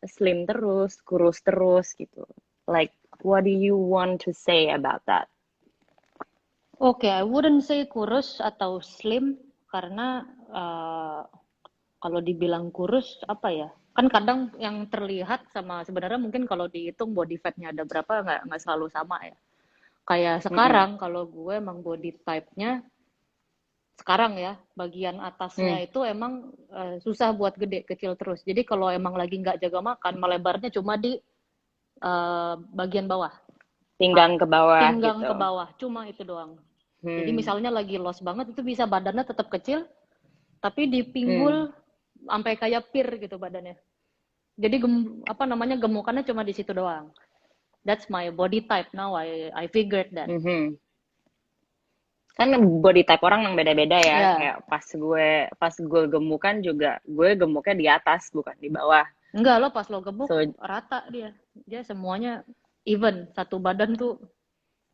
slim terus, kurus terus gitu. Like, what do you want to say about that? Oke, I wouldn't say kurus atau slim karena uh, kalau dibilang kurus apa ya? Kan kadang yang terlihat sama sebenarnya mungkin kalau dihitung body fatnya ada berapa nggak selalu sama ya. Kayak Mm-mm. sekarang kalau gue emang body type-nya sekarang ya bagian atasnya Hmm. itu emang susah buat gede kecil terus. Jadi kalau emang lagi nggak jaga makan melebarnya cuma di bagian bawah, Pinggang ke bawah pinggang gitu. ke bawah, cuma itu doang. Jadi Hmm. misalnya lagi loss banget itu bisa badannya tetap kecil, tapi di Hmm. pinggul sampai kayak pir gitu badannya. Jadi apa namanya gemukannya cuma di situ doang. That's my body type now. I figured that. Mhm. Kan body type orang yang beda-beda ya. Ya, Kayak pas gue gemukan juga, gue gemuknya di atas bukan di bawah. enggak lo pas lo gemuk So rata dia. Dia semuanya even satu badan tuh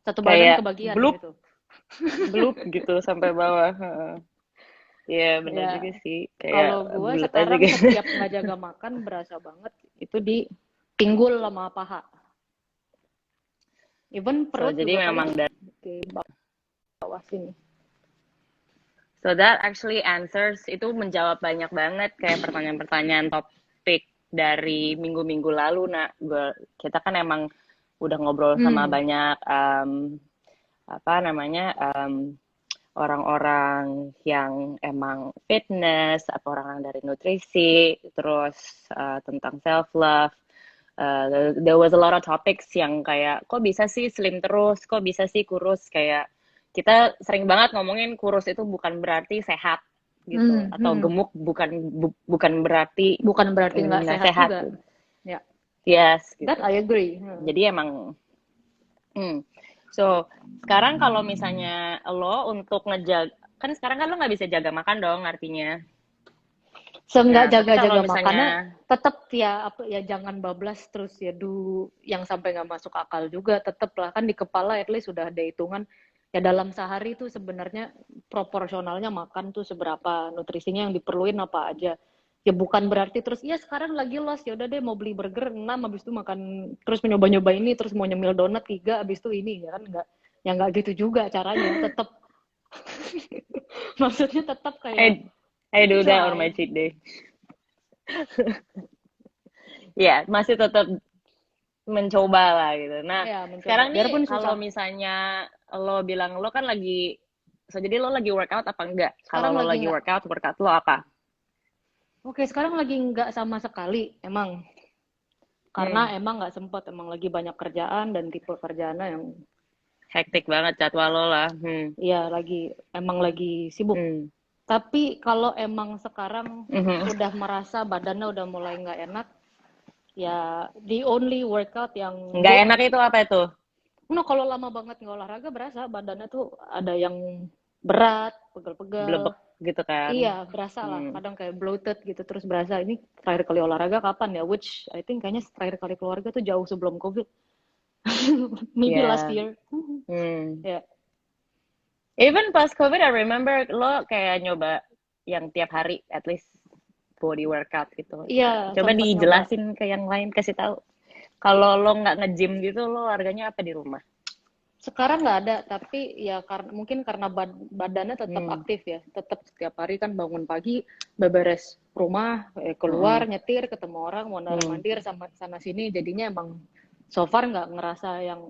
satu badan kayak kebagian blup gitu. blup gitu sampai bawah. Heeh. Iya benar Ya, juga sih. Kayak kalau gue bulat aja sekarang gitu. setiap nggak jaga makan berasa banget itu di pinggul sama paha. Even So perut jadi juga paling memang dari di bawah sini. so that actually answers itu menjawab banyak banget kayak pertanyaan-pertanyaan topik dari minggu-minggu lalu. Nah, kita kan emang udah ngobrol sama Hmm. banyak apa namanya orang-orang yang emang fitness, atau orang dari nutrisi, terus tentang self love. There was a lot of topics yang kayak kok bisa sih slim terus, kok bisa sih kurus, kayak kita sering banget ngomongin kurus itu bukan berarti sehat gitu, Hmm, atau hmm. gemuk bukan berarti Bukan berarti nggak nggak sehat sehat. juga. Ya, Yes that gitu. I agree. Hmm. Jadi emang so sekarang kalau misalnya lo untuk ngejaga, kan sekarang kan lo nggak bisa jaga makan dong artinya. Seenggak Nah, tapi kalau jaga-jaga makannya misalnya, tetap ya apa ya jangan bablas terus ya yang sampai nggak masuk akal juga tetap lah kan di kepala at least sudah ada hitungan ya dalam sehari itu sebenarnya proporsionalnya makan tuh seberapa nutrisinya yang diperluin apa aja ya bukan berarti terus ya sekarang lagi loss ya udah deh mau beli burger 6 habis itu makan terus nyoba-nyoba ini terus mau nyemil donat 3 habis itu ini ya kan nggak ya nggak gitu juga caranya tetap maksudnya tetap kayak I do that on my try cheat day. Ya, masih tetap mencoba lah gitu. Nah, ya mencoba sekarang nih biarpun kalau susah. misalnya lo bilang lo kan lagi, so jadi lo lagi workout apa enggak? Kalau Sekarang lo lagi lagi nggak. workout lo apa? Oke, sekarang lagi nggak sama sekali, emang. Karena Hmm, emang nggak sempet, emang lagi banyak kerjaan dan tipe kerjaannya yang, hektik banget jadwal lo lah. ya emang lagi sibuk. Hmm. Tapi kalau emang sekarang Mhm. udah merasa badannya udah mulai nggak enak, ya the only workout yang Nggak enak itu apa itu? no, kalau lama banget nggak olahraga berasa badannya tuh ada yang berat, pegel-pegel. Blebek gitu kan. Iya, berasa lah. Hmm. Kadang kayak bloated gitu, terus berasa ini terakhir kali olahraga kapan ya? Which I think kayaknya terakhir kali keluarga tuh jauh sebelum COVID. Maybe last Ya. year. Hmm. Ya, Even pas COVID, I remember lo kayak nyoba yang tiap hari, at least body workout gitu. iya Coba sempat nyoba. dijelasin ke yang lain, kasih tahu. Kalau lo nggak nge-gym gitu, lo olahraganya apa di rumah? Sekarang nggak ada, tapi ya karena mungkin karena badannya tetap Hmm. aktif ya, tetap setiap hari kan bangun pagi, beberes rumah, keluar, Mm-mm. nyetir, ketemu orang, mondar Hmm. mandir sama sana sini, jadinya emang so far nggak ngerasa yang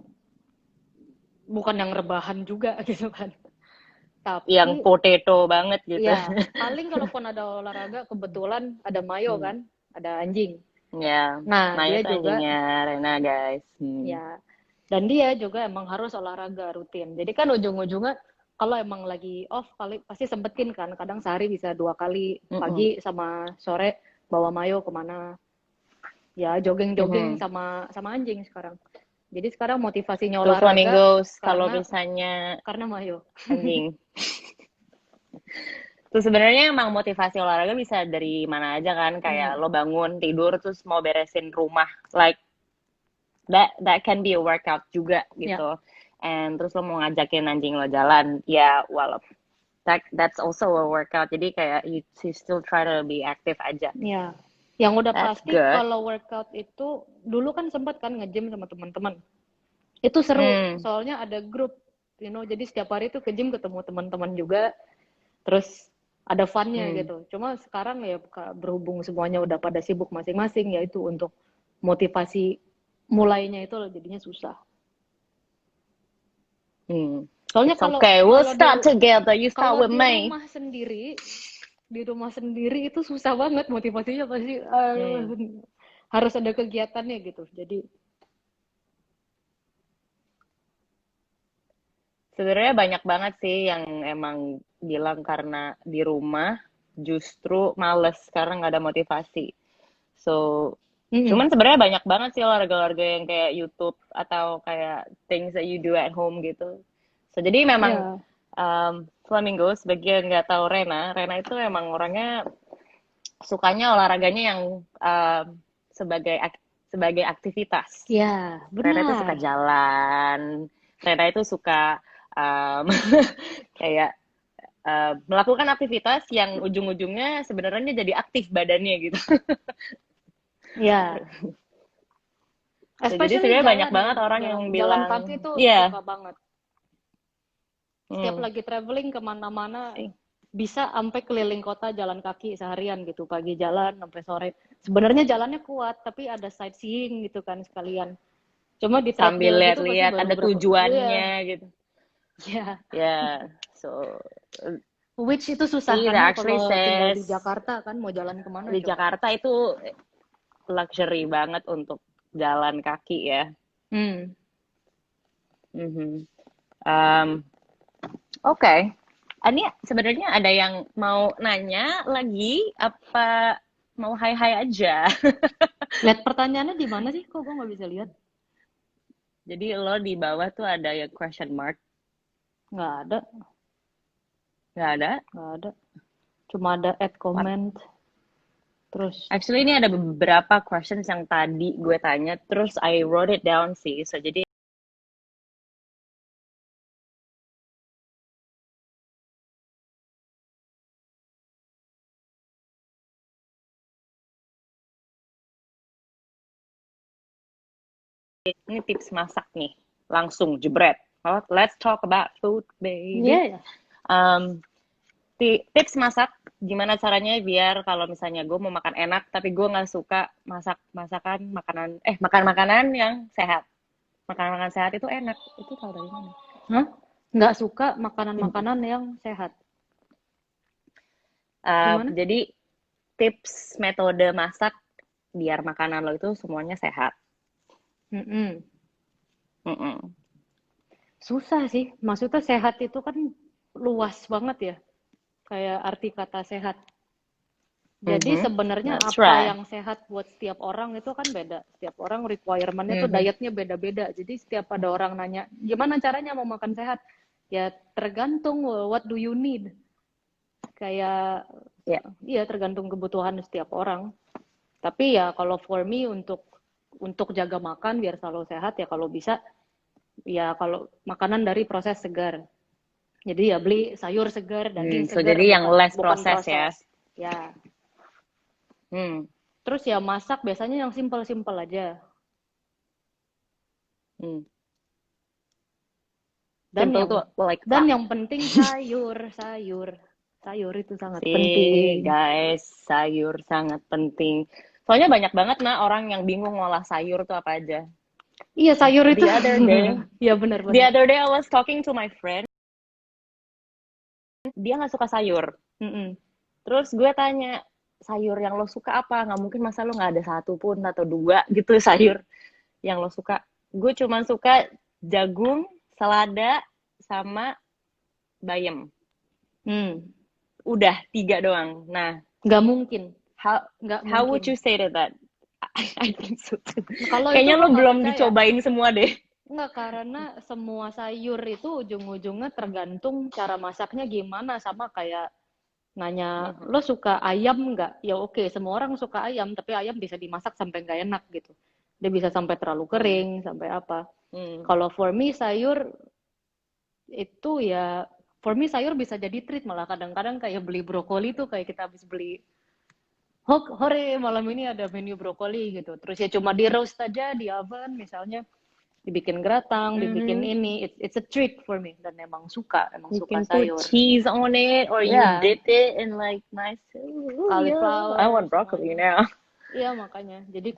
bukan yang rebahan juga gitu kan. Yang Tapi potato banget gitu. ya, paling kalaupun ada olahraga kebetulan ada Mayo Hmm. kan, ada anjing. Ya, Nah, nah dia itu juga anjingnya Rena guys. ya dan dia juga emang harus olahraga rutin. Jadi kan ujung-ujungnya kalau emang lagi off kali pasti sempetin kan, kadang sehari bisa 2 kali Mm-mm. pagi sama sore bawa Mayo kemana. Ya jogging-jogging Mhm. sama sama anjing sekarang. Jadi sekarang motivasinya Terus running olahraga goes kalau karena misalnya karena Mayo. anjing. Terus sebenarnya emang motivasi olahraga bisa dari mana aja kan, kayak Hmm, lo bangun tidur terus mau beresin rumah, like that can be a workout juga ya, gitu. And terus lo mau ngajakin anjing lo jalan, ya walaupun that's also a workout. Jadi kayak you still try to be active aja. ya. Yang udah That's pasti good. kalau workout itu dulu kan sempat kan nge-gym sama teman-teman. Itu seru, Hmm. soalnya ada grup, jadi setiap hari tuh ke gym ketemu teman-teman juga, terus ada funnya Hmm. gitu. Cuma sekarang ya berhubung semuanya udah pada sibuk masing-masing, ya itu untuk motivasi mulainya itu jadinya susah. Hmm. Soalnya It's kalau okay. We'll kalau di start together. You start kalau with me. di rumah sendiri itu susah banget motivasinya pasti Hmm. harus ada kegiatannya gitu. Jadi Sebenarnya banyak banget sih yang emang bilang karena di rumah justru males karena nggak ada motivasi. So, mm-mm. cuman sebenarnya banyak banget sih olahraga-olahraga yang kayak YouTube atau kayak things that you do at home gitu. So, jadi memang Ya, Flamingo sebagai yang nggak tahu Rena, Rena itu emang orangnya sukanya olahraganya yang sebagai sebagai aktivitas. ya Rena itu suka benar. jalan, Rena itu suka um, kayak melakukan aktivitas yang ujung-ujungnya sebenarnya jadi aktif badannya gitu. Ya, Jadi especially sebenarnya banyak jalan ya, banget orang yang jalan jalan bilang, kaki tuh iya, suka banget. Setiap hmm, lagi traveling kemana-mana bisa sampai keliling kota jalan kaki seharian gitu, pagi jalan sampai sore. Sebenarnya jalannya kuat, tapi ada sightseeing gitu kan sekalian. Cuma di sambil treadmill gitu pasti lihat-lihat baru ada berapa, iya, tujuannya gitu. ya. Ya, yeah. So Which itu susah it karena actually kalau tinggal di says Jakarta kan mau jalan kemana di coba. Jakarta itu luxury banget untuk jalan kaki ya. Hmm. Mhm. Um, Oke, okay. Ini sebenarnya ada yang mau nanya lagi apa mau hai-hai aja? Lihat pertanyaannya di mana sih? Kok gue nggak bisa lihat? Jadi lo di bawah tuh ada ya question mark, Nggak ada, nggak ada? nggak ada. Cuma ada add What? comment. Terus, Actually ini ada beberapa questions yang tadi gue tanya, terus I wrote it down sih. So jadi ini tips masak nih, langsung jebret. Oh, let's talk about food, iya baby. ya. Um, tips masak gimana caranya biar kalau misalnya gue mau makan enak tapi gue nggak suka makan makanan yang sehat, makanan sehat itu enak itu tahu dari mana? Hah? Nggak suka makanan-makanan yang sehat. Gimana? Jadi tips metode masak biar makanan lo itu semuanya sehat. Mm-mm. Mm-mm. Susah sih. Maksudnya sehat itu kan luas banget ya. Kayak arti kata sehat. Jadi Mhm. sebenarnya That's apa right. yang sehat buat setiap orang itu kan beda. Setiap orang requirement-nya tuh Mhm. dietnya beda-beda. Jadi setiap ada orang nanya, gimana caranya mau makan sehat? Ya tergantung what do you need. Kayak, Ya. iya tergantung kebutuhan setiap orang. Tapi ya kalau for me untuk jaga makan biar selalu sehat ya kalau bisa ya kalau makanan dari proses segar. Jadi ya beli sayur segar, daging So segar, jadi yang bukan less bukan proses ya. proses. Ya. Hmm. Terus ya masak biasanya yang simpel-simpel aja. Hmm. Dan Simple yang tuh like dan what? yang penting sayur, sayur. Sayur itu sangat Sih, penting. guys, sayur sangat penting. Soalnya banyak banget nah orang yang bingung ngolah sayur tuh apa aja. Iya, sayur itu. The other day, Ya the benar-benar. other day I was talking to my friend, dia nggak suka sayur. Mm-mm. Terus gue tanya, sayur yang lo suka apa? Nggak mungkin masa lo nggak ada satu pun atau dua gitu sayur yang lo suka. Gue cuma suka jagung, selada, sama bayam. Hmm. Udah tiga doang. Nah, Nggak mungkin. how Nggak how would mungkin. you say to that? I think so too. Nah, kalau itu Kayaknya gue lo nggak belum percaya. dicobain semua deh. Nggak, karena semua sayur itu ujung-ujungnya tergantung cara masaknya gimana. Sama kayak nanya, Mhm. lo suka ayam nggak? Ya oke, semua orang suka ayam, tapi ayam bisa dimasak sampai nggak enak gitu. Dia bisa sampai terlalu Hmm. kering, sampai apa. Hmm. Kalau for me sayur itu ya, for me sayur bisa jadi treat malah kadang-kadang kayak beli brokoli tuh kayak kita habis beli Hore malam ini ada menu brokoli gitu. Terus ya cuma di roast aja di oven misalnya, dibikin geratang, dibikin Mhm. ini. It's a treat for me dan emang You suka can put sayur. cheese on it, or you Ya, dip it in like nice. Oh yeah, I cauliflower want broccoli semuanya. now. Iya makanya. Jadi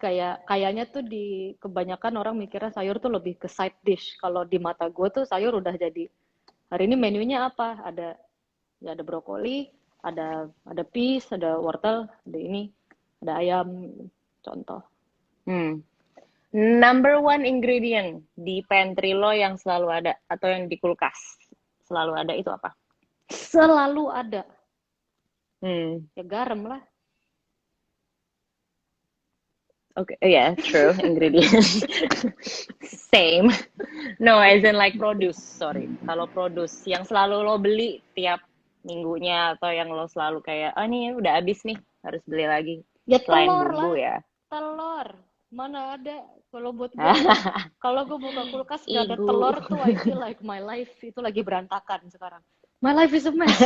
kayaknya tuh di kebanyakan orang mikirnya sayur tuh lebih ke side dish. Kalau di mata gue tuh sayur udah jadi hari ini menunya apa? Ada brokoli, ada peas, ada wortel, ada ini, ada ayam, contoh. Hmm. Number one ingredient di pantry lo yang selalu ada atau yang di kulkas selalu ada itu apa? Selalu ada. Hmm. Ya garam lah. Okay, yeah, true ingredient. Same. No, as in like produce. Sorry. Kalau produce yang selalu lo beli tiap minggunya atau yang lo selalu kayak, oh ini udah habis nih, harus beli lagi. Ya Selain telur lah. bumbu ya. Telur. Mana ada. Kalau buat gue tuh, kalau gue buka kulkas gak ada Igu. telur tuh, I feel like my life itu lagi berantakan sekarang. My life is a mess.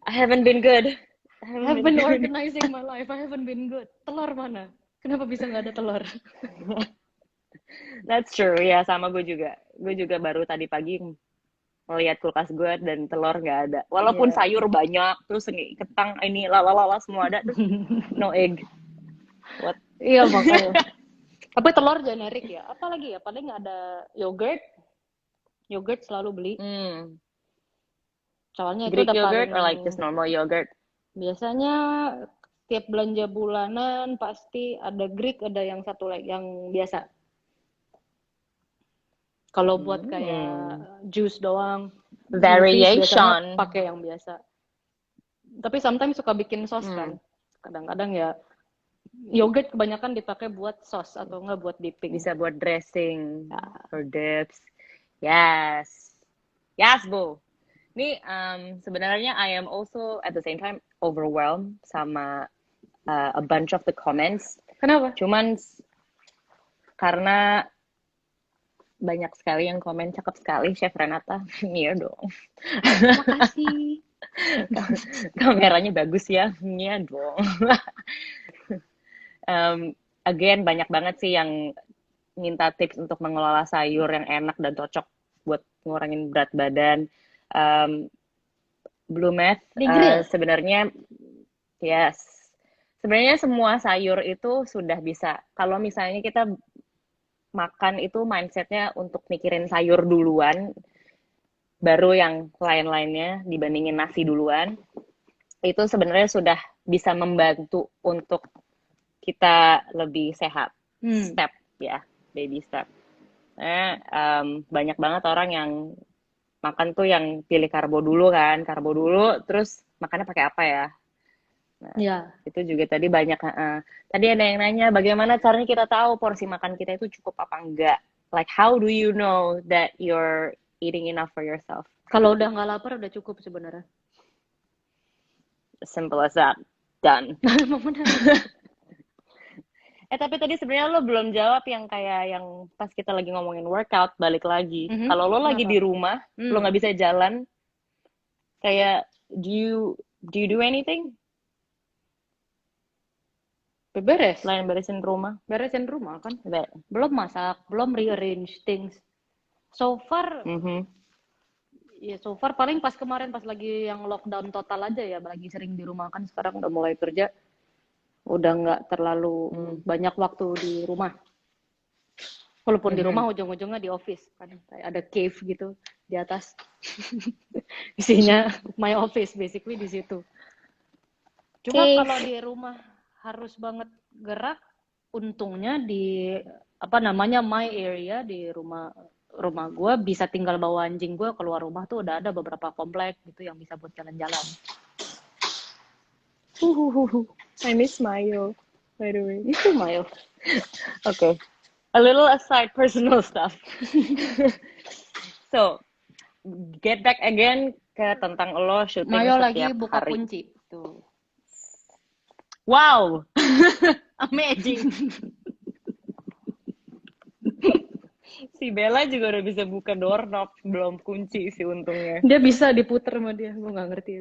I haven't been good. I I haven't have been been good. organizing my life. I haven't been good. Telur mana? Kenapa bisa nggak ada telur? That's true. Ya, sama gue juga. Gue juga baru tadi pagi melihat kulkas gue dan telur nggak ada. Walaupun Iya. sayur banyak, terus ini ketang, ini lala semua ada, terus no egg. What? Iya makanya. Tapi telur generik ya. Apalagi ya? Paling ada yogurt. Yogurt selalu beli. Hmm. Soalnya itu Greek udah yogurt paling or like just normal yogurt? biasanya tiap belanja bulanan pasti ada Greek, ada yang satu lagi yang biasa. Kalau buat kayak Hmm. jus doang, smoothies biasanya Variation. pakai yang biasa. Tapi sometimes suka bikin sos Hmm. kan. Kadang-kadang ya yogurt kebanyakan dipakai buat sos atau enggak buat dipping. Bisa buat dressing Ya. or dips. Yes. Yes, Bu. Ini sebenarnya I am also at the same time overwhelmed sama a bunch of the comments. Kenapa? Cuman karena banyak sekali yang komen cakep sekali Chef Renata. Iya dong. Makasih. Kameranya bagus ya. Iya dong. Again banyak banget sih yang minta tips untuk mengelola sayur yang enak dan cocok buat ngurangin berat badan. Blue Math Di grill. sebenarnya yes. Sebenarnya semua sayur itu sudah bisa. Kalau misalnya kita makan itu mindsetnya untuk mikirin sayur duluan, baru yang lain-lainnya dibandingin nasi duluan, itu sebenarnya sudah bisa membantu untuk kita lebih sehat. Step ya, baby step. Banyak banget orang yang makan tuh yang pilih karbo dulu kan, karbo dulu, terus makannya pakai apa ya? Nah, Ya. itu juga tadi banyak. Tadi ada yang nanya, bagaimana caranya kita tahu porsi makan kita itu cukup apa enggak? Like, how do you know that you're eating enough for yourself? Kalau udah nggak lapar udah cukup sebenarnya. Simple as that. Done. Emang benar. Tapi tadi sebenarnya lo belum jawab yang kayak yang pas kita lagi ngomongin workout, balik lagi. Kalau lo lagi Kenapa? di rumah, lo nggak bisa jalan, kayak do you do anything? Beres. Selain beresin rumah? Beresin rumah kan. That. Belum masak, belum rearrange things. So far, ya so far paling pas kemarin pas lagi yang lockdown total aja ya, lagi sering di rumah kan sekarang udah mulai kerja. Udah nggak terlalu banyak waktu di rumah. Walaupun di rumah ujung-ujungnya di office kan, kayak ada cave gitu di atas. Isinya my office basically di situ. Cuma kalau di rumah harus banget gerak, untungnya di apa namanya my area di rumah gue bisa tinggal bawa anjing gue keluar rumah tuh udah ada beberapa komplek gitu yang bisa buat jalan-jalan. I miss Mayo, by the way. Itu Mayo. Okay. A little aside personal stuff. So, get back again ke tentang lo syuting Mayo setiap lagi buka hari. kunci. Tuh. Wow. Amazing. Si Bella juga udah bisa buka doorknob, belum kunci sih untungnya. Dia bisa diputer sama dia, gue nggak ngerti.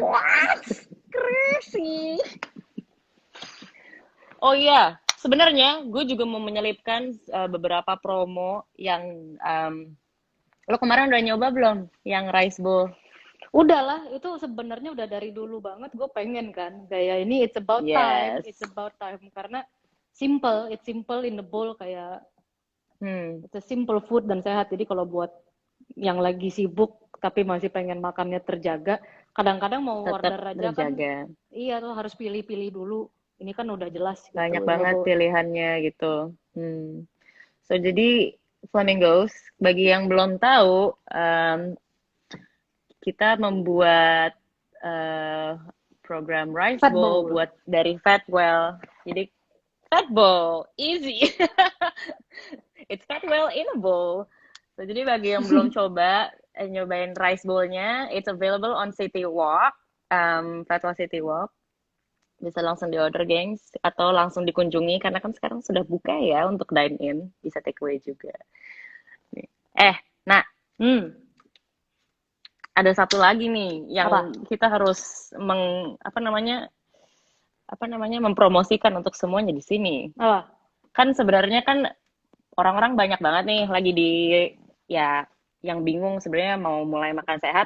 What? crazy. Oh iya, sebenarnya gue juga mau menyelipkan beberapa promo yang lo kemarin udah nyoba belum yang rice bowl? Udahlah, itu sebenarnya udah dari dulu banget gue pengen kan. Kayak ini Yes. it's about time karena it's simple in the bowl kayak Hmm, it's a simple food dan sehat. Jadi kalau buat yang lagi sibuk tapi masih pengen makannya terjaga, kadang-kadang mau tetap order aja kan, terjaga. iya tuh harus pilih-pilih dulu. Ini kan udah jelas Banyak gitu. banget pilihannya gitu. So jadi Flamingos, bagi yang belum tahu, kita membuat eh, program Rice Fat Bowl bowl. buat dari Fatwell. Jadi Fat Bowl, easy. It's Fatwell in a bowl. So, jadi bagi yang belum coba nyobain Rice Bowl-nya, it's available on City Walk, Fatwell City Walk. Bisa langsung di order, gengs, atau langsung dikunjungi karena kan sekarang sudah buka ya untuk dine in, bisa take away juga. Nah, Hmm, ada satu lagi nih yang apa? kita harus apa namanya mempromosikan untuk semuanya di sini. Apa? Kan sebenarnya kan orang-orang banyak banget nih lagi di ya yang bingung sebenarnya mau mulai makan sehat,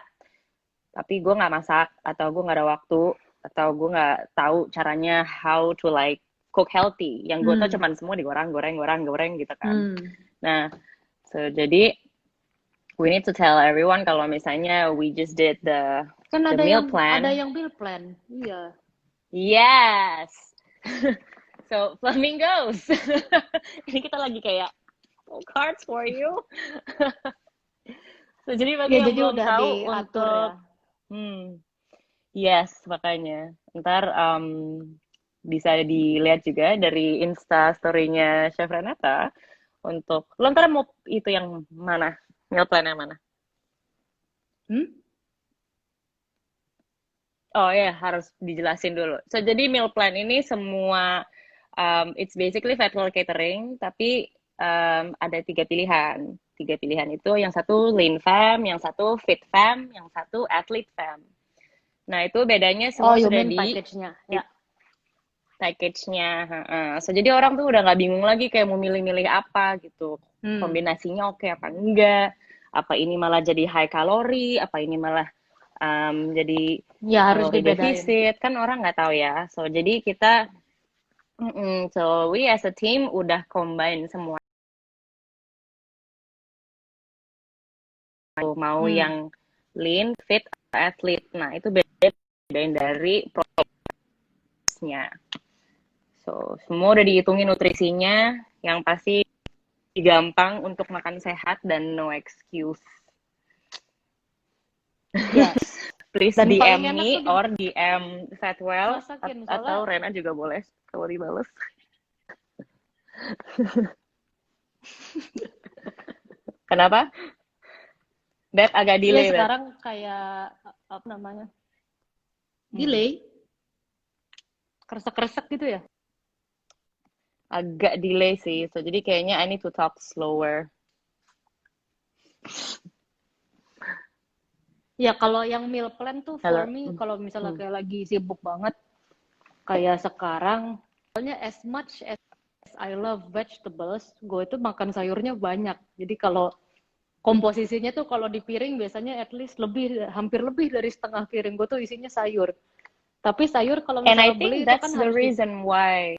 tapi gue nggak masak atau gue nggak ada waktu atau gue nggak tahu caranya how to like cook healthy. Yang gue tau Hmm, cuman semua digoreng, goreng, goreng, goreng gitu kan. hmm. Nah, so jadi we need to tell everyone kalau misalnya we just did Kan the meal plan. ada yang meal plan. Iya. Yes. So flamingos. Ini kita lagi kayak cards for you. So jadi bagi Ya yang jadi belum udah tahu diatur ya. untuk yes makanya ntar bisa dilihat juga dari Insta story-nya Chef Renata untuk lo ntar mau itu yang mana meal plan yang mana? Hmm? Oh ya, harus dijelasin dulu. So, jadi meal plan ini semua, it's basically federal catering, tapi ada tiga pilihan. Tiga pilihan itu, yang satu lean fam, yang satu fit fam, yang satu athlete fam. Nah, itu bedanya Oh, semua you sudah mean di package-nya. Ya. package-nya. So, jadi orang tuh udah nggak bingung lagi kayak mau milih-milih apa gitu. Hmm. Kombinasinya oke apa enggak. Apa ini malah jadi high kalori, apa ini malah jadi Ya harus kalori dibedain. defisit kan orang nggak tahu ya. So jadi kita, so we as a team udah combine semua. Mau Hmm. yang lean, fit, athlete. Nah itu bedain dari prosesnya. So semua udah dihitungin nutrisinya. Yang pasti gampang untuk makan sehat dan no excuse. Yes. Please Dan paling DM enak me tuh or DM Fatwell dimasakin atau soalnya Rena juga boleh kalau dibales. Kenapa? Beb agak iya delay, Beb. sekarang kayak apa namanya? Hmm. Delay, kresek-kresek gitu ya. Agak delay sih. So, jadi kayaknya I need to talk slower. Ya kalau yang meal plan tuh for Halo. me kalau misalnya Hmm. kayak lagi sibuk banget kayak sekarang, soalnya as much as I love vegetables, gue itu makan sayurnya banyak. Jadi kalau komposisinya tuh kalau di piring biasanya at least hampir lebih dari setengah piring gue tuh isinya sayur. Tapi sayur kalau And I misalnya think beli itu kan that's the harus di reason why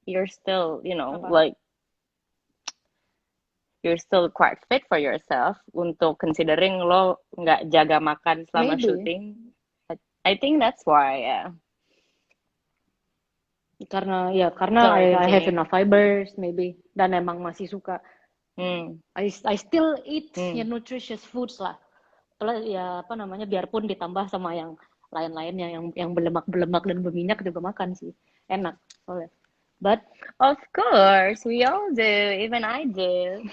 you're still, apa? like you're still quite fit for yourself untuk considering lo nggak jaga makan selama Maybe syuting. I think that's why, yeah. karena Sorry, I have continue. enough fibers maybe dan emang masih suka Hmm. I still eat ya Hmm. nutritious foods lah. Plus ya apa namanya biarpun ditambah sama yang lain-lainnya yang berlemak-berlemak dan berminyak juga makan sih. Enak soalnya. But Of course, we all do. Even I do.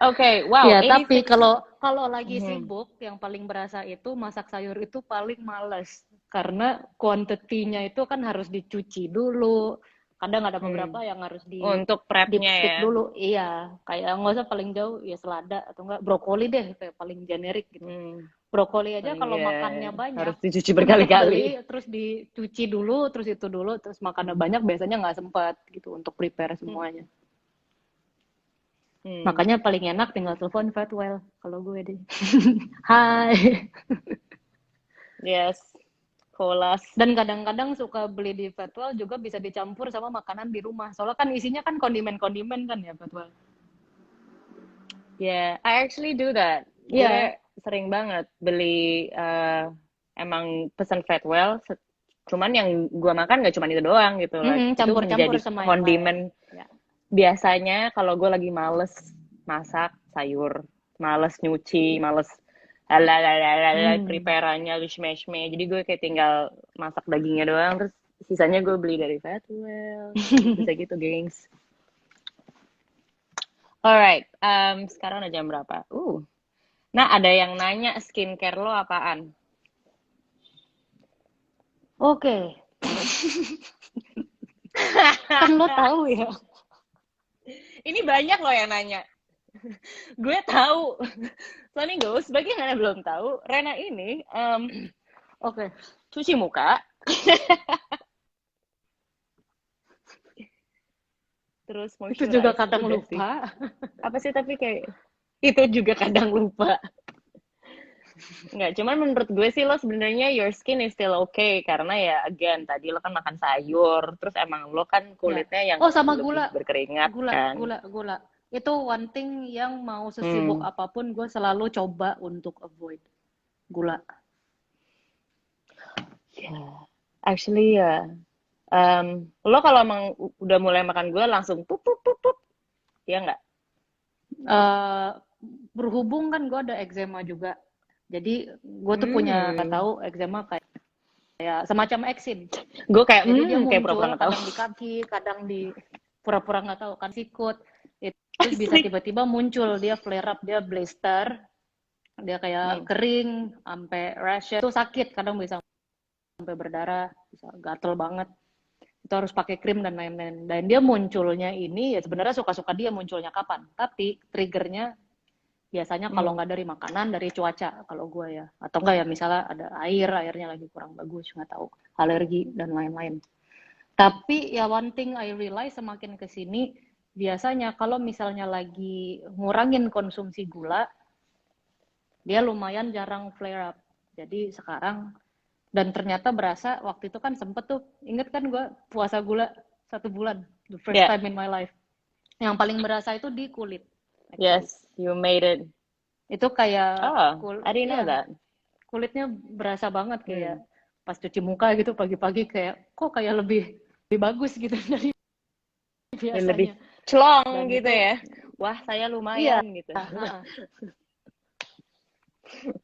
Okay, wow, ya tapi 86. kalau kalau lagi Hmm. sibuk yang paling berasa itu masak sayur itu paling males karena kuantitinya itu kan harus dicuci dulu. Kadang ada beberapa Hmm. yang harus di Untuk prepnya dipstik ya. dulu. Iya, kayak nggak usah paling jauh ya selada atau enggak brokoli deh kayak paling generik gitu. Hmm. Brokoli Oh aja kalau iya, makannya banyak, harus dicuci kan berkali-kali. sekali terus dicuci dulu, terus itu dulu, terus makannya banyak biasanya nggak sempat gitu untuk prepare Hmm. semuanya. Hmm. Makanya paling enak tinggal telepon Fatwell kalau gue deh. Hai. Yes, kolas. Dan kadang-kadang suka beli di Fatwell juga bisa dicampur sama makanan di rumah. Soalnya kan isinya kan kondimen-kondimen kan ya Fatwell. Yeah, I actually do that. Iya, Gue sering banget beli emang pesen Fatwell. Cuman yang gue makan gak cuma itu doang gitu lah. Itu campur-campur menjadi sama yang lain. kondimen. Ya. Biasanya kalau gue lagi males masak sayur, males nyuci, males halalala Hmm. preparannya lishmeshme. Jadi gue kayak tinggal masak dagingnya doang, terus sisanya gue beli dari Fatwell. Bisa gitu, gengs. Alright, sekarang udah jam berapa? Nah, ada yang nanya skincare lo apaan? Oke, kan lo tahu ya. Ini banyak loh yang nanya. Gue tahu. Soalnya gue sebagai yang belum tahu, Rena ini Oke, cuci muka, terus itu juga moisturize. kadang Udah sih. lupa. Apa sih tapi kayak itu juga kadang lupa. Nggak, cuman menurut gue sih lo sebenarnya your skin is still okay karena ya again tadi lo kan makan sayur, terus emang lo kan Ya. kulitnya yang Oh, sama lebih gula. berkeringat Gula, kan. gula, gula. Itu one thing yang mau sesibuk Hmm. apapun gue selalu coba untuk avoid gula. Ya, actually ya. Lo kalau emang udah mulai makan gula langsung pup pup pup pup, ya nggak? Eh berhubung kan gue ada eczema juga. Jadi gue tuh punya Hmm. tahu eczema kayak semacam eksim. Gue kayak Jadi dia kayak pura-pura muncul nggak tahu. kadang di kaki, kadang di pura-pura nggak tahu kan sikut. Itu bisa Asli. tiba-tiba muncul dia flare up, dia blister, dia kayak Hmm. kering, sampai rashes. Itu sakit, kadang bisa sampai berdarah, bisa gatel banget. Itu harus pakai krim dan lain-lain. Dan dia munculnya ini ya sebenarnya suka-suka dia munculnya kapan. Tapi triggernya biasanya kalau Hmm. nggak dari makanan, dari cuaca kalau gue ya. Atau enggak ya misalnya ada airnya lagi kurang bagus, nggak tahu, alergi dan lain-lain. Tapi ya one thing I realize semakin ke sini, biasanya kalau misalnya lagi ngurangin konsumsi gula, dia lumayan jarang flare up. Jadi sekarang, dan ternyata berasa waktu itu kan sempet tuh, inget kan gue puasa gula 1 bulan, the first Yeah. time in my life. Yang paling berasa itu di kulit, actually. Yes, you made it. Itu kayak Oh, I didn't know ya that. kulitnya berasa banget kayak Hmm. pas cuci muka gitu pagi-pagi kayak kok kayak lebih bagus gitu dari Dan lebih biasanya. celong Dan gitu itu ya. Wah, saya iya, lumayan gitu.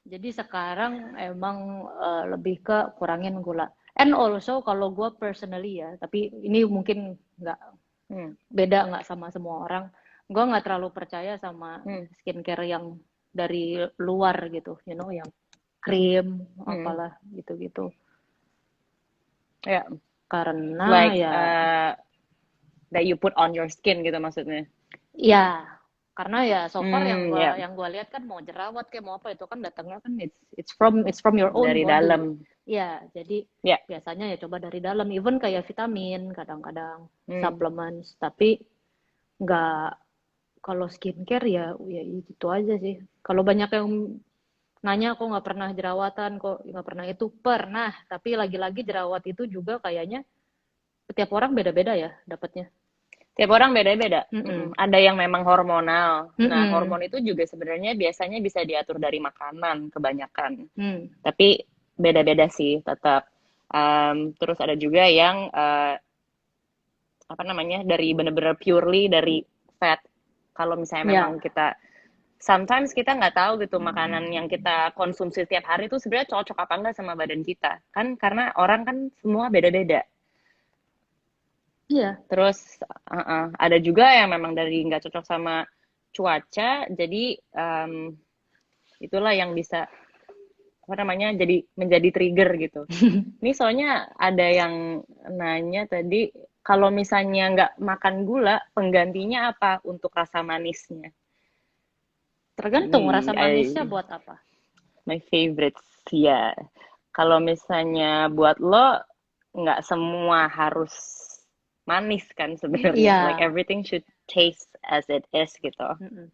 jadi sekarang emang lebih ke kurangin gula. And also kalau gue personally ya, tapi ini mungkin nggak Hmm. beda nggak sama semua orang. Gue nggak terlalu percaya sama Hmm. skincare yang dari luar gitu, yang krim Hmm. apalah gitu-gitu. Ya, Karena like ya that you put on your skin gitu maksudnya. ya, karena ya so far yang Hmm, gua ya, yang gua lihat kan mau jerawat kayak mau apa itu kan datangnya kan it's from your own dari body. dalam. Ya, jadi Ya. biasanya ya coba dari dalam, even kayak vitamin kadang-kadang Hmm. supplements, tapi nggak kalau skincare ya itu aja sih. Kalau banyak yang nanya kok nggak pernah jerawatan, kok nggak pernah itu pernah, tapi lagi-lagi jerawat itu juga kayaknya setiap orang beda-beda ya dapatnya. Tiap orang beda-beda. Mm-mm. Ada yang memang hormonal. Nah, Mm-mm. hormon itu juga sebenarnya biasanya bisa diatur dari makanan kebanyakan. Mm. Tapi beda-beda sih tetap. Terus ada juga yang apa namanya dari bener-bener purely dari fat. Kalau misalnya memang Ya, kita sometimes kita nggak tahu gitu makanan yang kita konsumsi setiap hari itu sebenarnya cocok apa enggak sama badan kita kan karena orang kan semua beda-beda. iya. Terus ada juga yang memang dari nggak cocok sama cuaca, jadi itulah yang bisa apa namanya jadi menjadi trigger gitu. Ini soalnya ada yang nanya tadi kalau misalnya nggak makan gula, penggantinya apa untuk rasa manisnya? Tergantung rasa manisnya Ay. buat apa. My favorites, ya. Kalau misalnya buat lo, nggak semua harus manis kan sebenarnya. Like Iya. everything should taste as it is gitu. Mm-mm.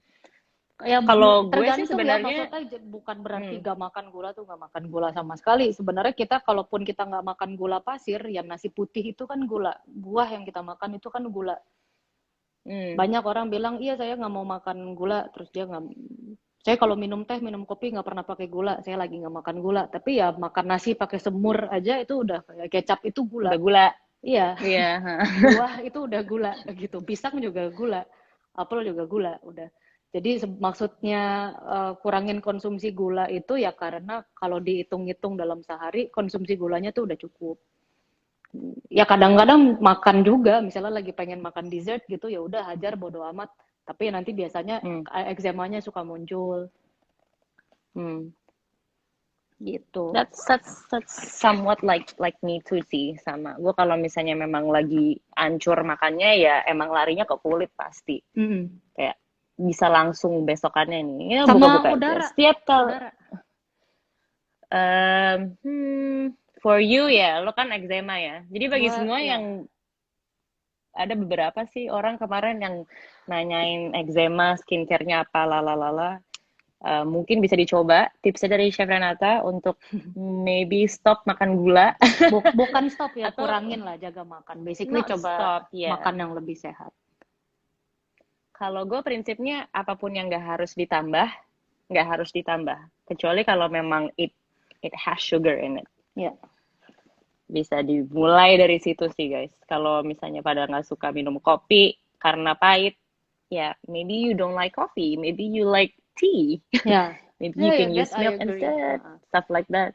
Ya Kalau gue sih tergantung ya, sebenarnya, maksudnya bukan berarti hmm, gak makan gula tuh gak makan gula sama sekali. Sebenarnya kita kalaupun kita nggak makan gula pasir, ya nasi putih itu kan gula. Buah yang kita makan itu kan gula. hmm, Banyak orang bilang, iya saya nggak mau makan gula, terus dia nggak, saya kalau minum teh, minum kopi nggak pernah pakai gula, saya lagi nggak makan gula. Tapi ya makan nasi pakai semur aja itu udah kayak kecap itu gula. udah gula. Iya, Iya. buah itu udah gula gitu, pisang juga gula, apel juga gula, udah. Jadi maksudnya kurangin konsumsi gula itu ya karena kalau dihitung-hitung dalam sehari konsumsi gulanya tuh udah cukup. Ya kadang-kadang makan juga, misalnya lagi pengen makan dessert gitu ya udah hajar bodo amat. Tapi nanti biasanya Hmm, eksemanya suka muncul hmm. gitu. That's somewhat like me too sih sama gue. Kalau misalnya memang lagi ancur makannya ya emang larinya ke kulit pasti. Mm. Kayak bisa langsung besokannya nih ya Sama buka-buka aja. udara, Setiap kali udara. for you ya, lo kan eczema ya. Jadi bagi Gua semua ya yang ada beberapa sih orang kemarin yang nanyain eczema, skincare-nya apa, lalalala. Mungkin bisa dicoba tipsnya dari Chef Renata untuk maybe stop makan gula bukan stop ya, atau kurangin lah jaga makan. Basically not coba stop ya. makan yang lebih sehat. Kalau gue prinsipnya apapun yang nggak harus ditambah. Kecuali kalau memang it has sugar in it. Ya. Bisa dimulai dari situ sih guys. Kalau misalnya pada nggak suka minum kopi karena pahit, ya maybe you don't like coffee, maybe you like tea. Ya. Maybe you Ya, ya, can that use I milk agree. instead, stuff like that.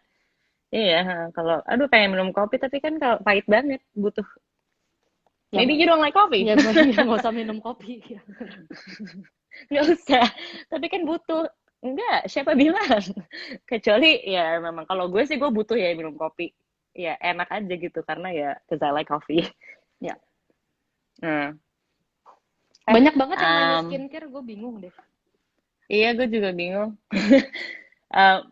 Iya, kalau aduh pengen minum kopi tapi kan kalau pahit banget butuh. Ya, Maybe you don't like coffee. ya, ya nggak usah minum kopi. Ya. Nggak usah. Tapi kan butuh. Enggak, siapa bilang? Kecuali ya memang kalau gue sih gue butuh ya minum kopi. Ya enak aja gitu karena ya cause I like coffee. Ya. Nah, Banyak banget yang nanya um, skincare, gue bingung deh. iya gue juga bingung. Uh,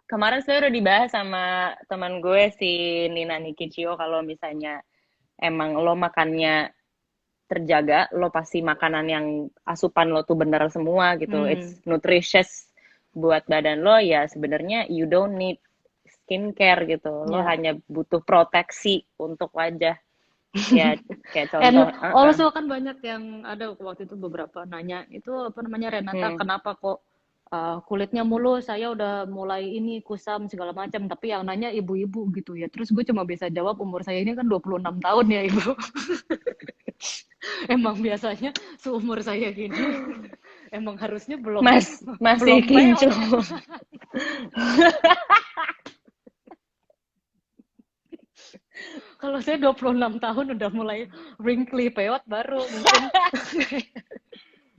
Kemarin saya udah dibahas sama teman gue si Nina Nikichio kalau misalnya emang lo makannya terjaga, lo pasti makanan yang asupan lo tuh bener semua gitu. Hmm. It's nutritious buat badan lo ya sebenarnya you don't need skincare gitu. Lo Ya. hanya butuh proteksi untuk wajah. Ya kayak And contoh, also kan banyak yang ada waktu itu beberapa nanya, itu apa namanya Renata, hmm, kenapa kok kulitnya mulus, saya udah mulai ini kusam segala macam, tapi yang nanya ibu-ibu gitu ya. Terus gue cuma bisa jawab umur saya ini kan 26 tahun ya ibu. Emang biasanya seumur saya gini, emang harusnya belum masih belum peot. kinclong. Kalau saya 26 tahun udah mulai wrinkly peot baru mungkin.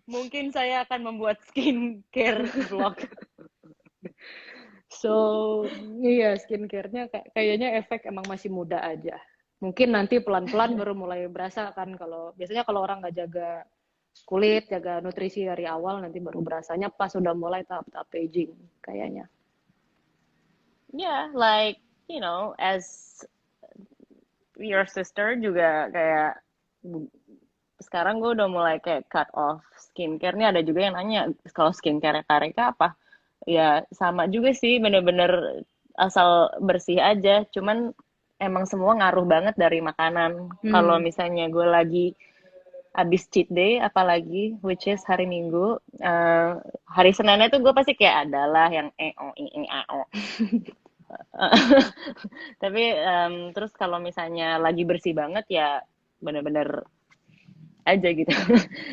Mungkin saya akan membuat skincare vlog. So, iya skincare-nya kayaknya efek emang masih muda aja. Mungkin nanti pelan-pelan baru mulai berasa kan, kalau biasanya kalau orang nggak jaga kulit, jaga nutrisi dari awal nanti baru berasanya pas sudah mulai tahap-tahap aging kayaknya. Yeah, like you know, as your sister juga kayak sekarang gue udah mulai kayak cut off skincare. Nih ada juga yang nanya kalau skincare Kareka apa? Ya sama juga sih, bener-bener asal bersih aja. Cuman emang semua ngaruh banget dari makanan. Kalau Hmm. misalnya gue lagi abis cheat day, apalagi which is hari Minggu, hari Seninnya tuh gue pasti kayak adalah yang tapi terus kalau misalnya lagi bersih banget ya bener-bener aja gitu.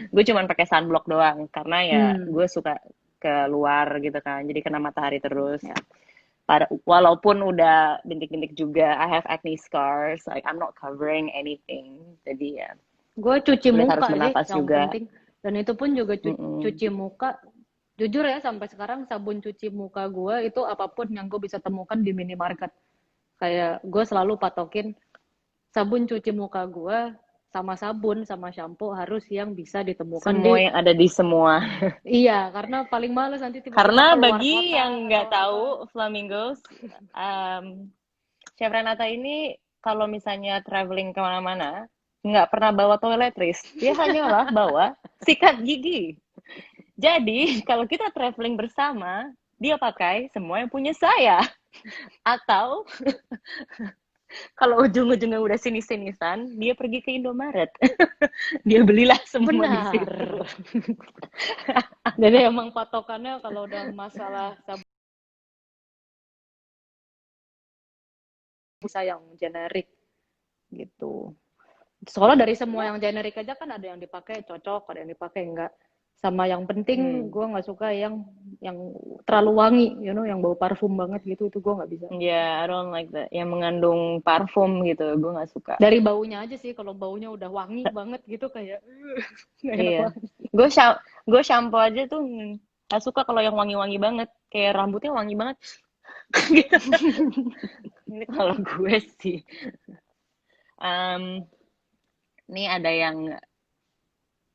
Gue cuman pakai sunblock doang karena ya Hmm. gue suka keluar gitu kan, jadi kena matahari terus. Ya. Walaupun udah bintik-bintik juga, I have acne scars, like I'm not covering anything. Jadi ya Gue cuci kulit harus muka sih bernafas yang juga. penting. Dan itu pun juga Mm-mm. cuci muka. Jujur ya sampai sekarang sabun cuci muka gue itu apapun yang gue bisa temukan di minimarket. Kayak gue selalu patokin sabun cuci muka gue sama sabun, sama shampoo harus yang bisa ditemukan Semua di yang ada di semua. iya, karena paling males nanti tiba-tiba Karena keluar bagi kota yang nggak atau apa. tahu, Flamingos, Chef Renata ini kalau misalnya traveling kemana-mana, nggak pernah bawa toiletries. Dia hanyalah bawa sikat gigi. Jadi, kalau kita traveling bersama, dia pakai semua yang punya saya. Atau, kalau ujung-ujungnya udah sini-sinisan, dia pergi ke Indomaret. Dia belilah semua di Benar. situ. Jadi emang patokannya kalau udah masalah sabun yang generik gitu. Soalnya dari semua Ya. yang generik aja kan ada yang dipakai cocok, ada yang dipakai enggak. Sama yang penting Hmm. gue nggak suka yang terlalu wangi, yang bau parfum banget gitu, itu gue nggak bisa. Yeah, I don't like that. Yang mengandung parfum gitu, gue nggak suka. Dari baunya aja sih, kalau baunya udah wangi banget gitu kayak nggak enak Iya. banget. Gue shampoo aja tuh nggak suka kalau yang wangi-wangi banget. Kayak rambutnya wangi banget. Gitu. Ini kalau gue sih. Um, Ini ada yang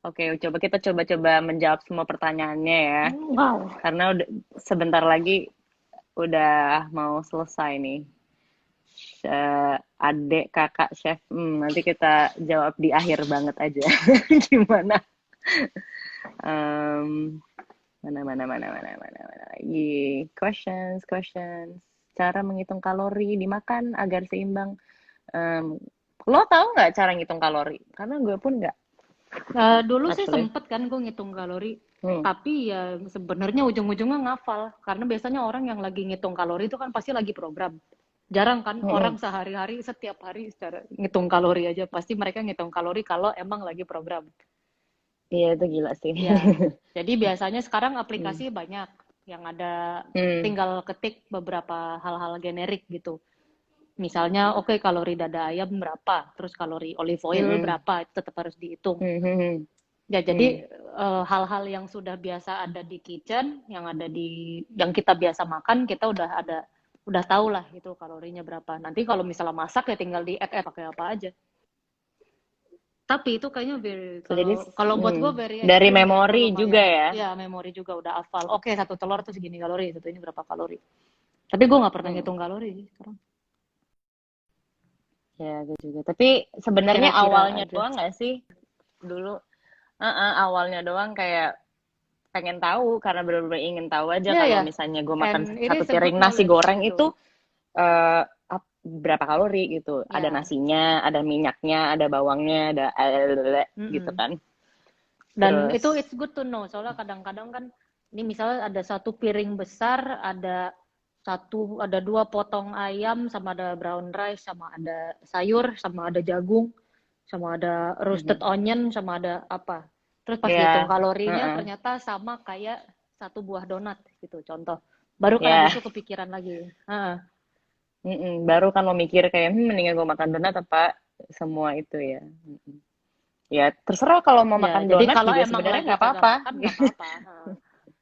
oke, kita coba menjawab semua pertanyaannya ya. Wow. Karena udah sebentar lagi udah mau selesai nih. Adik, kakak, chef. Nanti kita jawab di akhir banget aja. Gimana? Um, mana lagi? Questions. Cara menghitung kalori dimakan agar seimbang. Lo tahu nggak cara ngitung kalori? Karena gue pun nggak, Dulu sih actually. sempet kan gue ngitung kalori, Hmm. tapi ya sebenarnya ujung-ujungnya ngafal. Karena biasanya orang yang lagi ngitung kalori itu kan pasti lagi program. Jarang kan Mm-mm. orang sehari-hari, setiap hari secara ngitung kalori aja. Pasti mereka ngitung kalori kalau emang lagi program. Iya, itu gila sih. Ya, jadi biasanya sekarang Hmm. aplikasi banyak yang ada Hmm. tinggal ketik beberapa hal-hal generik gitu. Misalnya, oke, kalori dada ayam berapa, terus kalori olive oil Mm-mm. berapa, itu tetap harus dihitung. Hmm. Hmm. Ya, Hmm. jadi hal-hal yang sudah biasa ada di kitchen, yang kita biasa makan, kita udah tahu lah itu kalorinya berapa. Nanti kalau misalnya masak ya tinggal di add pakai apa aja. Tapi itu kayaknya Jadi kalau kalau buat gue very dari ekstrim deh. Gue memori juga lumayan, ya. ya memori juga udah hafal. Oke, satu telur tuh segini kalori, satu ini berapa kalori. Tapi gue nggak pernah Hmm. ngitung kalori sih sekarang. Ya, gue juga. Tapi sebenarnya Kira-kira awalnya aja. doang nggak sih dulu? Awalnya doang kayak pengen tahu karena benar-benar ingin tahu aja Ya kalau ya, misalnya gue makan and it satu is a good piring nasi knowledge goreng gitu. itu berapa kalori gitu. Ada Ya. nasinya, ada minyaknya, ada bawangnya, ada gitu Mm-mm. kan. Dan itu Terus, it's good to know. Soalnya kadang-kadang kan ini misalnya ada satu piring besar, ada dua potong ayam, sama ada brown rice, sama ada sayur, sama ada jagung, sama ada roasted mhm. onion, sama ada apa. Terus pas dihitung Ya, kalorinya heeh. ternyata sama kayak satu buah donat gitu contoh. Baru kan habis Ya, itu kepikiran lagi. Heeh. baru kan lo mikir kayak, mendingan gue makan donat apa semua itu ya. Ya, terserah kalau mau Ya, makan jadi donat kalau juga emang sebenarnya lagi nggak kagak apa-apa. makan nggak apa-apa.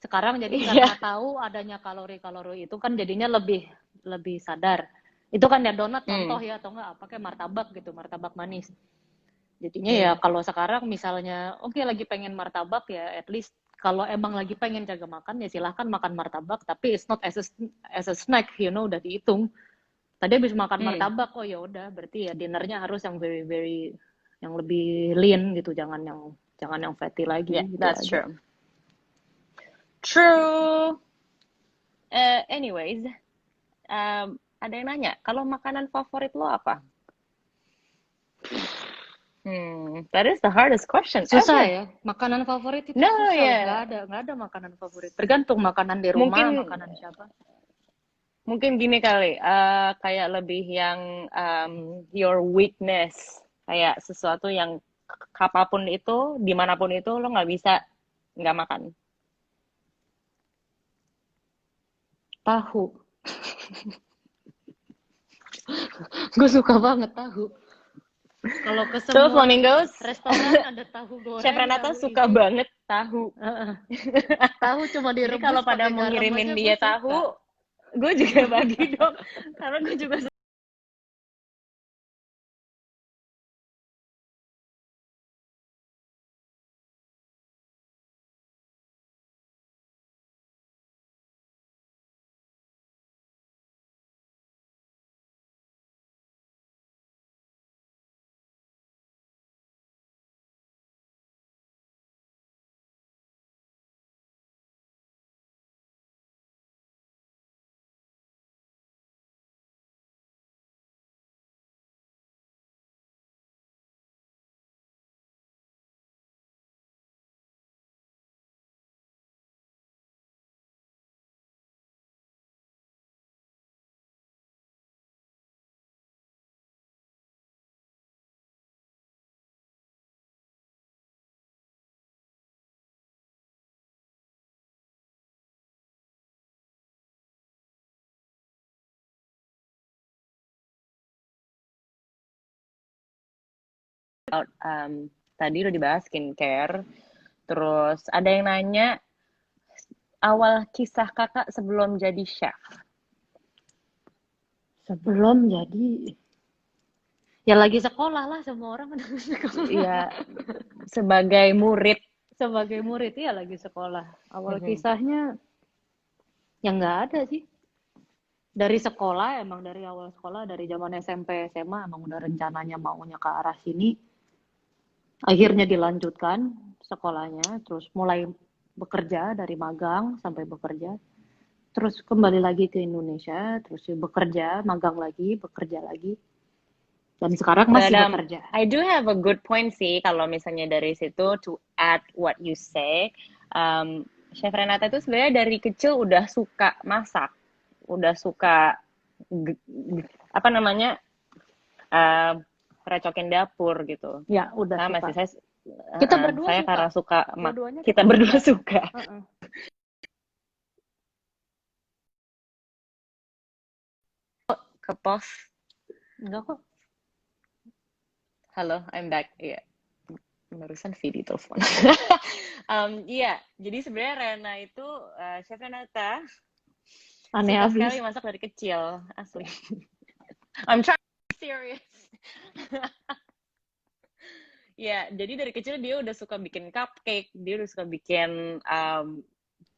Sekarang jadi Iya. karena tahu adanya kalori-kalori itu kan jadinya lebih lebih sadar. Itu kan ya donat contoh Hmm, ya, atau enggak pakai martabak gitu, martabak manis. Jadinya ya hmm, kalau sekarang misalnya oke lagi pengen martabak ya at least kalau emang lagi pengen jaga makan ya silahkan makan martabak, tapi it's not as a snack, udah dihitung. Tadi habis makan hmm. martabak, oh ya udah berarti ya dinnernya harus yang very very yang lebih lean gitu, jangan yang fatty Yeah, lagi gitu that's aja. true. True. Anyways, ada yang nanya, kalau makanan favorit lo apa? That is the hardest question Susah ever. ya, makanan favorit itu No, susah, ya. nggak ada makanan favorit. Tergantung makanan di rumah, Mungkin makanan siapa. mungkin gini kali, kayak lebih yang your weakness, kayak sesuatu yang apapun itu, dimanapun itu lo nggak bisa nggak makan. Tahu, gue suka banget tahu. Kalau ke So semua Flamingos, restoran ada tahu Chef goreng, Renata tahu suka ini. banget tahu. Tahu cuma Jadi kalau direbus pada pakai mau garam ngirimin aja gue dia suka. tahu, gue juga bagi dong, karena gue juga tadi udah dibahas skincare. Terus ada yang nanya awal kisah kakak sebelum jadi chef. Sebelum jadi, ya lagi sekolah lah, semua orang kan lagi sekolah. Iya, sebagai murid. Sebagai murid ya lagi sekolah. Awal kisahnya ya nggak ada sih. Dari sekolah, emang dari awal sekolah, dari zaman SMP, SMA, emang udah rencananya maunya ke arah sini. Akhirnya dilanjutkan sekolahnya, terus mulai bekerja dari magang sampai bekerja. Terus kembali lagi ke Indonesia, terus bekerja, magang lagi, bekerja lagi. Dan sekarang masih But, bekerja. I do have a good point sih kalau misalnya dari situ to add what you say. Chef Renata itu sebenarnya dari kecil udah suka masak, udah suka apa namanya recokin dapur gitu. Ya, udah Sama suka. sih saya. Kita berdua saya suka. karena suka Dua-duanya kita berdua suka. Ke pos. Enggak kok. Halo, I'm back. Iya. Barusan Vidi telepon. Iya, jadi sebenarnya Rena itu Chef Renata Aneh suka abis. sekali masak dari kecil, asli. I'm trying to be serious. Ya, jadi dari kecil dia udah suka bikin cupcake, dia udah suka bikin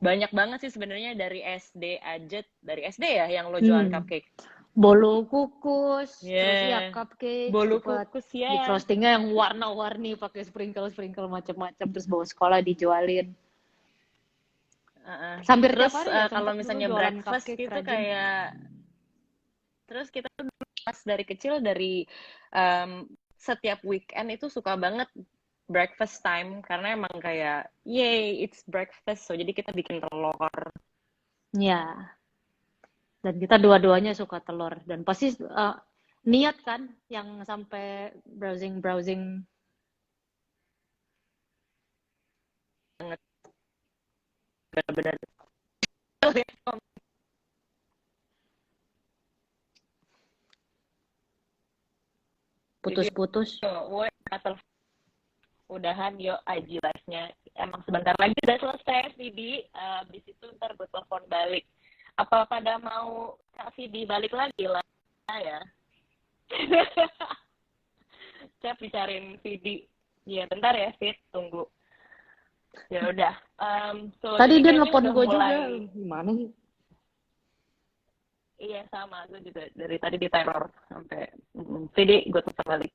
banyak banget sih sebenarnya dari SD aja, dari SD ya yang lo jualan cupcake. Bolu kukus, Yeah. terus ya cupcake, bolu kukus ya. Di frostingnya yang warna-warni pakai sprinkle macam-macam, terus bawa sekolah dijualin. Hampir Terus tiap hari ya, kalau misalnya breakfast cupcake, gitu rajin. kayak, terus kita pas dari kecil dari setiap weekend itu suka banget breakfast time karena emang kayak yay it's breakfast, so jadi kita bikin telur. Ya. Dan kita dua-duanya suka telur, dan pasti niat kan yang sampai browsing benar-benar putus-putus. Udahan yuk IG live-nya, emang sebentar lagi udah selesai Vidi. Abis itu ntar gue telepon balik. Apa pada mau Kak Vidi balik lagi lah ya? Saya bicarain Vidi. Iya bentar ya Vid, tunggu. Ya udah. So, tadi dia nelpon gue juga. Gimana sih? Iya sama, gue juga dari tadi di teror sampai Vidi gue telepon balik.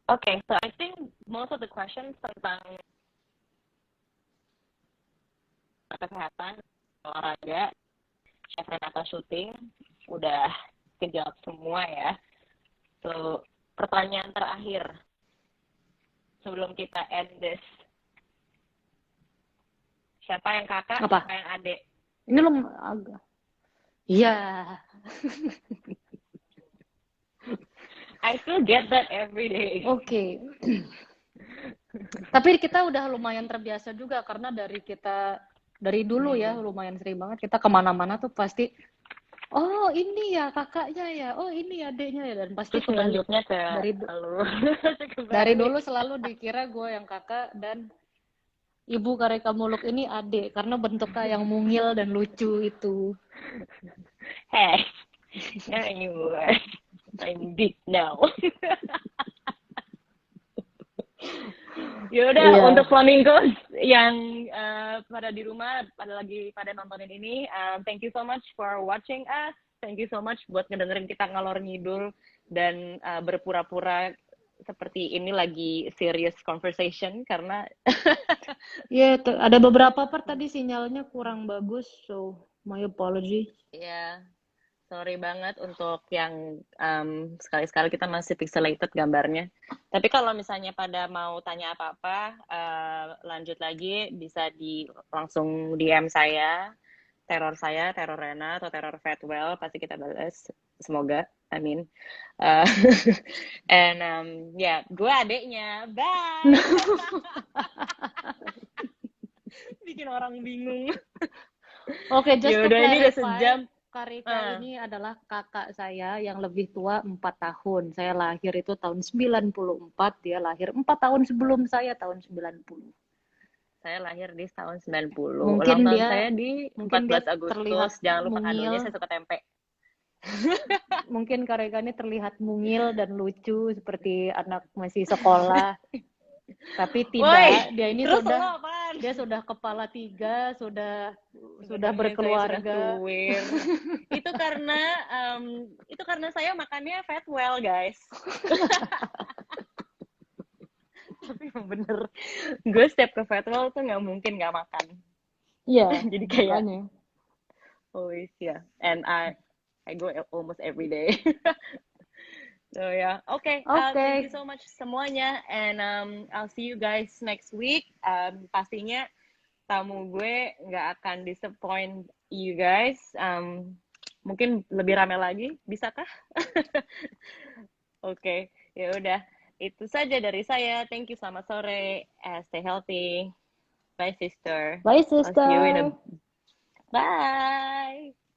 Okay, so I think most of the questions tentang kesehatan, olahraga, Chef Renata syuting udah kejawab semua ya. So, pertanyaan terakhir sebelum kita end this. Siapa yang kakak, apa? siapa yang adik? Ini lo agak. Iya. I still get that every day. Oke. Tapi kita udah lumayan terbiasa juga karena dari dulu ya lumayan sering banget kita kemana-mana tuh pasti, oh ini ya kakaknya ya, oh ini adiknya ya, dan pasti kebalik. Dari dulu selalu dikira gue yang kakak dan Ibu Kareka Muluk ini adik karena bentuknya yang mungil dan lucu itu. Hey, not anymore. I'm big now. Yaudah, untuk flamingos yang pada di rumah, pada nontonin ini, thank you so much for watching us. Thank you so much buat ngedengerin kita ngalor ngidul dan berpura-pura seperti ini lagi serious conversation karena ya ada beberapa part tadi sinyalnya kurang bagus, so my apology. Ya, sorry banget untuk yang sekali-sekali kita masih pixelated gambarnya. Tapi kalau misalnya pada mau tanya apa-apa, lanjut lagi bisa langsung DM saya, teror Rena atau teror Fatwell, pasti kita balas. Semoga, amin. And ya, gue adeknya, bye. Bikin orang bingung. Oke, just to clarify, ini udah sejam. Karika Ah, ini adalah kakak saya yang lebih tua 4 tahun. Saya lahir itu tahun 94, dia lahir 4 tahun sebelum saya, tahun 90. saya lahir di tahun 90. Ulang Mungkin tahun dia saya di mungkin dia 14 Agustus. terlihat Jangan lupa kadonya, mungil, saya suka tempe. mungkin Karika ini terlihat mungil dan lucu seperti anak masih sekolah, tapi Woi, tidak, dia ini terus lo sudah apaan? dia sudah kepala tiga, sudah Sebenarnya saya sudah berkeluarga. tuwir. Itu karena itu karena saya makannya fat well, guys. Tapi emang bener, gue setiap ke fat well tuh nggak mungkin nggak makan. Iya, Jadi kayak makanya. always ya. And I go almost every day. So yeah, okay. Thank you Oke, so much semuanya, and I'll see you guys next week. Pastinya tamu gue nggak akan disappoint you guys. Mungkin lebih rame lagi, bisakah? Oke, ya udah. Itu saja dari saya. Thank you, selamat sore. Stay healthy. Bye, sister. bye I'll see you in a sister. bye.